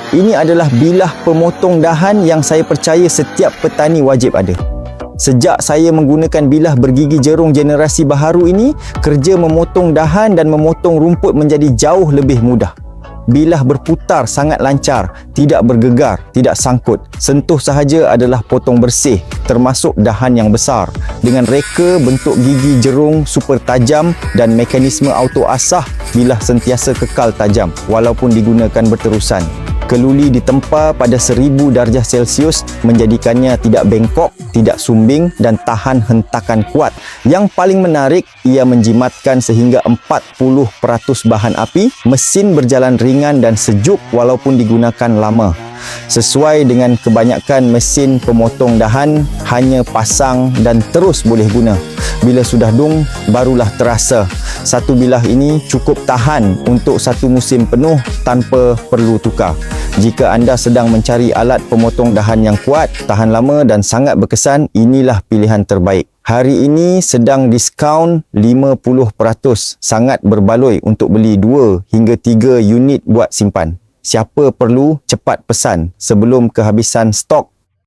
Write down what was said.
Ini adalah bilah pemotong dahan yang saya percaya setiap petani wajib ada. Sejak saya menggunakan bilah bergigi jerung generasi baharu ini, kerja memotong dahan dan memotong rumput menjadi jauh lebih mudah. Bilah berputar sangat lancar, tidak bergegar, tidak sangkut. Sentuh sahaja adalah potong bersih, termasuk dahan yang besar. Dengan reka bentuk gigi jerung super tajam dan mekanisme auto asah, bilah sentiasa kekal tajam walaupun digunakan berterusan. Keluli ditempa pada 1000 darjah Celsius menjadikannya tidak bengkok, tidak sumbing dan tahan hentakan kuat. Yang paling menarik, ia menjimatkan sehingga 40% bahan api, mesin berjalan ringan dan sejuk walaupun digunakan lama. Sesuai dengan kebanyakan mesin pemotong dahan, hanya pasang dan terus boleh guna. Bila sudah dung, barulah terasa. Satu bilah ini cukup tahan untuk satu musim penuh tanpa perlu tukar. Jika anda sedang mencari alat pemotong dahan yang kuat, tahan lama dan sangat berkesan, inilah pilihan terbaik. Hari ini sedang diskaun 50%. Sangat berbaloi untuk beli 2 hingga 3 unit buat simpan. Siapa perlu, cepat pesan sebelum kehabisan stok